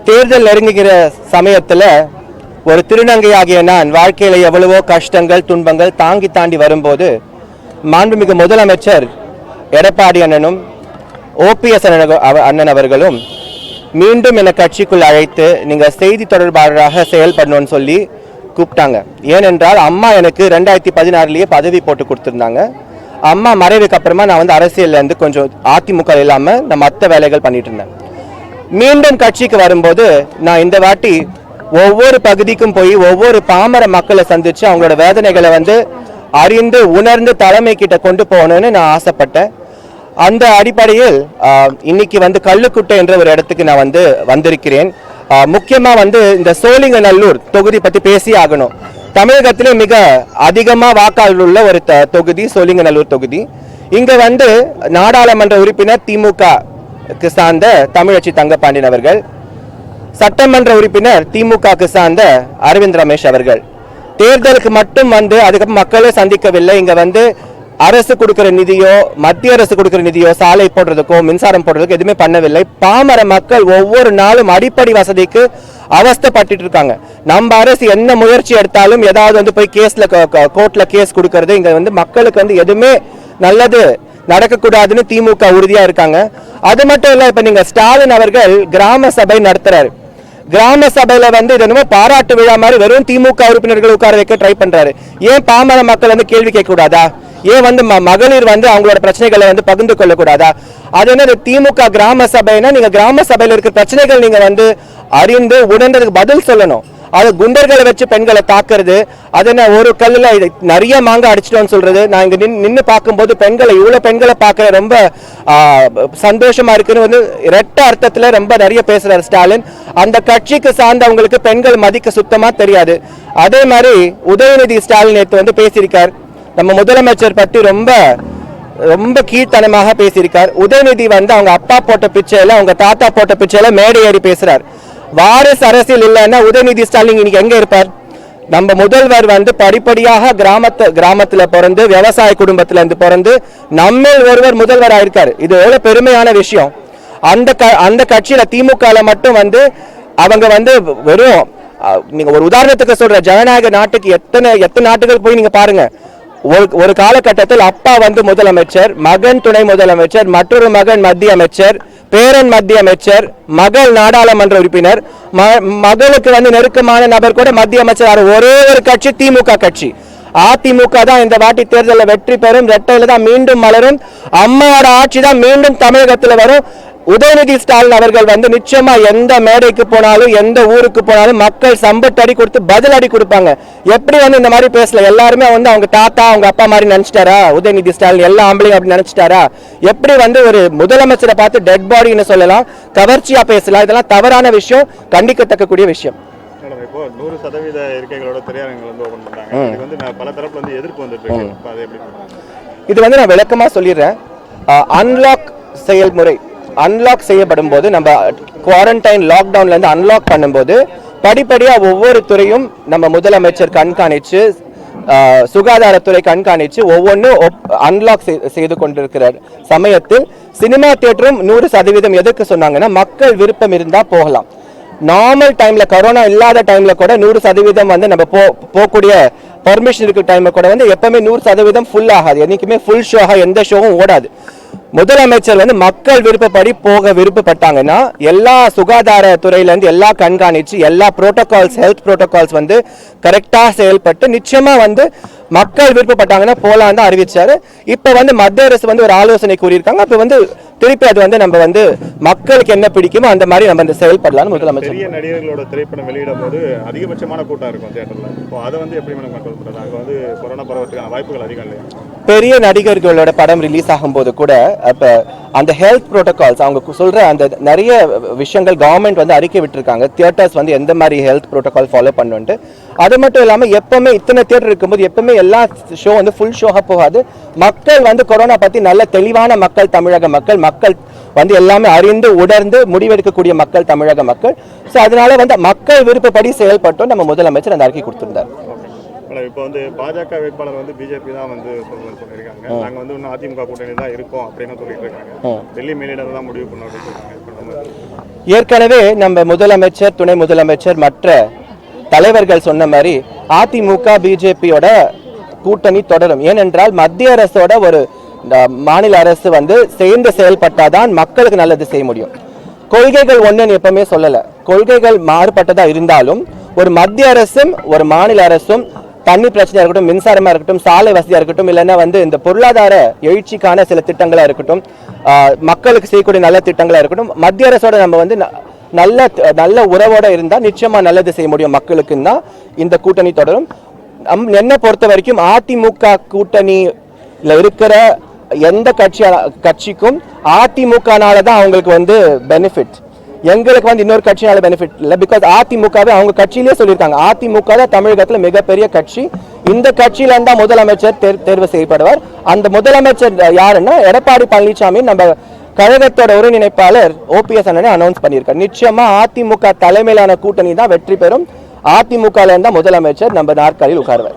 தேர்தல் நெருங்குகிற சமயத்தில் ஒரு திருநங்கையாகிய நான் வாழ்க்கையில் எவ்வளவோ கஷ்டங்கள் துன்பங்கள் தாண்டி வரும்போது மாண்புமிகு முதலமைச்சர் எடப்பாடி அண்ணனும் ஓபிஎஸ் அண்ணன் அவர்களும் மீண்டும் என்னை கட்சிக்குள் அழைத்து நீங்கள் செய்தி தொடர்பாளராக செயல்படணும்னு சொல்லி கூப்பிட்டாங்க. ஏனென்றால் அம்மா எனக்கு 2016 பதவி போட்டு கொடுத்துருந்தாங்க. அம்மா மறைவுக்கு அப்புறமா நான் வந்து அரசியல்லேருந்து கொஞ்சம் அதிமுக இல்லாமல் நான் மற்ற வேலைகள் பண்ணிட்டு இருந்தேன். மீண்டும் கட்சிக்கு வரும்போது நான் இந்த வாட்டி ஒவ்வொரு பகுதிக்கும் போய் ஒவ்வொரு பாமர மக்களை சந்திச்சு அவங்களோட வேதனைகளை வந்து அறிந்து உணர்ந்து தலைமை கிட்ட கொண்டு போகணும்னு நான் ஆசைப்பட்டேன். அந்த அடிப்படையில் இன்னைக்கு வந்து கள்ளுக்குட்டை என்ற ஒரு இடத்துக்கு நான் வந்து வந்திருக்கிறேன். முக்கியமாக வந்து இந்த சோழிங்கநல்லூர் தொகுதி பற்றி பேசி ஆகணும். தமிழகத்திலே மிக அதிகமாக வாக்காளர் உள்ள ஒரு தொகுதி சோழிங்கநல்லூர் தொகுதி. இங்கே வந்து நாடாளுமன்ற உறுப்பினர் திமுகக்கு சார்ந்த தமிழச்சி தங்கப்பாண்டியன் அவர்கள், சட்டமன்ற உறுப்பினர் திமுகக்கு சார்ந்த அரவிந்த் ரமேஷ் அவர்கள் தேர்தலுக்கு மட்டும் வந்து அதுக்கப்புறம் மக்களை சந்திக்கவில்லை. இங்கே வந்து அரசு கொடுக்கிற நிதியோ மத்திய அரசு கொடுக்கிற நிதியோ சாலை போடுறதுக்கோ மின்சாரம் போடுறதுக்கோ எதுவுமே பண்ணவில்லை. பாமர மக்கள் ஒவ்வொரு நாளும் அடிப்படை வசதிக்கு அவஸ்தைப்பட்டு இருக்காங்க. நம்ம அரசு என்ன முயற்சி எடுத்தாலும் ஏதாவது வந்து போய் கேஸ்ல கோர்ட்ல கேஸ் கொடுக்கறது, இங்க வந்து மக்களுக்கு வந்து எதுவுமே நல்லது நடக்கக்கூடாதுன்னு திமுக உறுதியா இருக்காங்க. அது மட்டும் இல்ல, இப்ப நீங்க ஸ்டாலின் அவர்கள் கிராம சபை நடத்துறாரு. கிராம சபையில வந்து இது பாராட்டு விழா மாதிரி வெறும் திமுக உறுப்பினர்கள் உட்கார வைக்க ட்ரை பண்றாரு. ஏன் பாமர மக்கள் வந்து கேள்வி கேட்க கூடாதா? ஏன் வந்து மகளிர் வந்து அவங்களோட பிரச்சனைகளை வந்து பகிர்ந்து கொள்ள கூடாதா? அது என்ன திமுக கிராம சபைனா நீங்க கிராம சபையில இருக்கிற பிரச்சனைகள் நீங்க வந்து அறிந்து உணர்ந்ததுக்கு பதில் சொல்லணும். அது குண்டர்களை வச்சு பெண்களை தாக்குறது, அது என்ன ஒரு கல்லுல நிறைய மாங்காய் அடிச்சிட்டோம்னு சொல்றது. நான் இங்க நின்று பார்க்கும்போது பெண்களை இவ்வளவு பெண்களை பார்க்க ரொம்ப சந்தோஷமா இருக்குன்னு வந்து ரெட்ட அர்த்தத்துல ரொம்ப நிறைய பேசுறாரு ஸ்டாலின். அந்த கட்சிக்கு சார்ந்தவங்களுக்கு பெண்கள் மதிக்க சுத்தமா தெரியாது. அதே மாதிரி உதயநிதி ஸ்டாலின் நேற்று வந்து பேசியிருக்கார். நம்ம முதலமைச்சர் பற்றி ரொம்ப ரொம்ப கீழ்த்தனமாக பேசியிருக்கார். உதயநிதி வந்து அவங்க அப்பா போட்ட பிச்சையில அவங்க தாத்தா போட்ட பிச்சையில மேடை ஏறி பேசுறார். வாரிசு அரசியல் இல்லைன்னா உதயநிதி ஸ்டாலின் இன்னைக்கு எங்க இருப்பார்? நம்ம முதல்வர் வந்து படிப்படியாக கிராமத்துல பிறந்து விவசாய குடும்பத்துல இருந்து பிறந்து நம்மில் ஒருவர் முதல்வர் ஆயிருக்காரு. இது எவ்வளவு பெருமையான விஷயம். அந்த கட்சியில திமுக மட்டும் வந்து அவங்க வந்து வெறும் நீங்க ஒரு உதாரணத்துக்கு சொல்ற ஜனநாயக நாட்டுக்கு எத்தனை நாட்டுகள் போய் நீங்க பாருங்க. ஒரு காலகட்டத்தில் அப்பா வந்து முதலமைச்சர், மகன் துணை முதலமைச்சர், மற்றொரு மகன் மத்திய அமைச்சர், பேரன் மத்திய அமைச்சர், மகள் நாடாளுமன்ற உறுப்பினர், மகளுக்கு வந்து நெருக்கமான நபர் கூட மத்திய அமைச்சர். ஒரே ஒரு கட்சி திமுக கட்சி. அதிமுக தான் இந்த வாட்டி தேர்தலில் வெற்றி பெறும். ரெட்டையில தான் மீண்டும் மலரும். அம்மாவோட ஆட்சி தான் மீண்டும் தமிழகத்தில் வரும். உதயநிதி ஸ்டாலின் அவர்கள் வந்து நிச்சயமா எந்த மேடைக்கு போனாலும் எந்த ஊருக்கு போனாலும் மக்கள் சம்பட்டடி கொடுத்து பதில் அடி கொடுப்பாங்க. எப்படி வந்து இந்த மாதிரி பேசல? எல்லாருமே வந்து அவங்க தாத்தா அவங்க அப்பா மாதிரி நினைச்சிட்டாரா உதயநிதி ஸ்டாலின்? எல்லா ஆம்பளையும் அப்படி நினைச்சிட்டாரா? எப்படி வந்து ஒரு முதலமைச்சரை பார்த்து டெட் பாடின்னு சொல்லலாம், கவர்ச்சியா பேசலாம்? இதெல்லாம் தவறான விஷயம், கண்டிக்கத்தக்கக்கூடிய விஷயம். இப்போ 100% இருக்கைகளோட திரையரங்குகள் வந்து ஓபன் பண்றாங்க. இது வந்து பல தரப்புல வந்து எதிர்ப்பு வந்துட்டு இருக்கு. அது எப்படி? இது வந்து நான் விளக்கமா சொல்லிடுறேன். அன்லாக் செயல்முறை அன்லாக் செய்யப்படும் போது, நம்ம குவாரண்டைன் லாக்டவுன்ல இருந்து அன்லாக் பண்ணும்போது படிப்படியா ஒவ்வொரு துறையும் நம்ம முதலமைச்சர் கண்காணிச்சு, சுகாதாரத்துறை கண்காணிச்சு ஒவ்வொன்றும் அன்லாக் செய்து கொண்டிருக்கிற சமயத்தில் சினிமா தியேட்டரும் 100% எதுக்கு சொன்னாங்கன்னா மக்கள் விருப்பம் இருந்தா போகலாம். நார்மல் டைம்ல கொரோனா இல்லாத டைம்ல கூட 100% வந்து நம்ம போகக்கூடிய பர்மிஷன் இருக்கிற டைம்ல கூட வந்து எப்பவுமே 100% ஃபுல் ஆகாது. என்னைக்குமே ஃபுல் ஷோஹா எந்த ஷோவும் ஓடாது. முதலமைச்சர் வந்து மக்கள் விருப்பப்படி போக விருப்பப்பட்டாங்கன்னா எல்லா சுகாதாரத்துறையில இருந்து எல்லா கண்காணிச்சு எல்லா புரோட்டோகால்ஸ் ஹெல்த் புரோட்டோகால்ஸ் வந்து கரெக்டா செயல்பட்டு நிச்சயமா வந்து மக்கள் விருப்பப்பட்டாங்கன்னா போலாம் தான் அறிவிச்சாரு. இப்ப வந்து மத்திய அரசு வந்து ஒரு ஆலோசனை கூறியிருக்காங்க. அப்ப வந்து திருப்பி அது வந்து நம்ம வந்து மக்களுக்கு என்ன பிடிக்குமோ அந்த மாதிரி நம்ம வந்து செயல்படலாம்னு முதலமைச்சர். பெரிய நடிகர்களோட திரைப்படம் வெளியிடும் போது அதிகபட்சமான கூட்டம் இருக்கும் தியேட்டர்ல. இப்போ அதை வந்து எப்படி கண்ட்ரோல் பண்றது? அங்க வந்து கொரோனா பரவறதுக்கான வாய்ப்புகள் அதிகம் இல்லையா? பெரிய நடிகர்களோட படம் ரிலீஸ் ஆகும்போது கூட அப்ப அந்த ஹெல்த் புரோட்டோகால்ஸ் அவங்க சொல்ற அந்த நிறைய விஷயங்கள் கவர்மெண்ட் வந்து அறிக்கை விட்டுருக்காங்க. தியேட்டர்ஸ் வந்து எந்த மாதிரி ஹெல்த் புரோட்டோகால் ஃபாலோ பண்ணுன்ட்டு. அது மட்டும் இல்லாம எப்பவுமே இத்தனை தியேட்டர் இருக்கும்போது எப்பவுமே எல்லா ஷோ வந்து ஃபுல் ஷோவா போகாது. மக்கள் வந்து கொரோனா பத்தி நல்ல தெளிவான மக்கள் தமிழக மக்கள் வந்து எல்லாமே அறிந்து உணர்ந்து முடிவெடுக்கக்கூடிய மக்கள் தமிழக மக்கள். ஸோ அதனால வந்து மக்கள் விருப்பப்படி செயல்பட்டோம் நம்ம முதலமைச்சர் அந்த அறிக்கை கொடுத்திருந்தார். மேடம் இப்போ வந்து பாஜக வேட்பாளர் வந்து பிஜேபி தான் வந்து சொல்லியிருக்காங்க. நாங்கள் வந்து இன்னும் அதிமுக கூட்டணி தான் இருக்கோம் அப்படின்னு சொல்லிட்டு இருக்காங்க. டெல்லி மேலிடம் தான் முடிவு பண்ணோம் அப்படின்னு சொல்றாங்க. ஏற்கனவே நம்ம முதலமைச்சர், துணை முதலமைச்சர், மற்ற தலைவர்கள் சொன்ன மாதிரி அதிமுக பிஜேபியோட கூட்டணி தொடரும். ஏனென்றால் மத்திய அரசோட ஒரு மாநில அரசு வந்து சேர்ந்து செயல்பட்டாதான் மக்களுக்கு நல்லது செய்ய முடியும். கொள்கைகள் ஒன்றுன்னு எப்பவுமே சொல்லல, கொள்கைகள் மாறுபட்டதா இருந்தாலும் ஒரு மத்திய அரசும் ஒரு மாநில அரசும் தண்ணி பிரச்சனையா இருக்கட்டும், மின்சாரமா இருக்கட்டும், சாலை வசதியா இருக்கட்டும், இல்லைன்னா வந்து இந்த பொருளாதார எழுச்சிக்கான சில திட்டங்களா இருக்கட்டும், மக்களுக்கு செய்யக்கூடிய நல்ல திட்டங்களா இருக்கட்டும், மத்திய அரசோட நம்ம வந்து நல்ல உறவோட இருந்தா நிச்சயமா நல்லது செய்ய முடியும் மக்களுக்குன்னு தான் இந்த கூட்டணி தொடரும். என்ன பொறுத்த வரைக்கும் அதிமுக கூட்டணியில இருக்கிற எந்த கட்சிக்கும் அதிமுகனால தான் அவங்களுக்கு வந்து பெனிஃபிட். எங்களுக்கு வந்து இன்னொரு கட்சியால பெனிஃபிட் இல்லை. பிகாஸ் அதிமுகவே அவங்க கட்சியிலே சொல்லியிருக்காங்க, அதிமுக தான் தமிழகத்தில் மிகப்பெரிய கட்சி. இந்த கட்சியில இருந்தா முதலமைச்சர் தேர்வு செய்யப்படுவார். அந்த முதலமைச்சர் யாருன்னா எடப்பாடி பழனிசாமி நம்ம கழகத்தோட ஒருங்கிணைப்பாளர் OPS அண்ணனே அனௌன்ஸ் பண்ணியிருக்காரு. நிச்சயமா அதிமுக தலைமையிலான கூட்டணி தான் வெற்றி பெறும். அதிமுகல இருந்தா முதலமைச்சர் நம்ம நாற்காலியில் உட்காருவார்.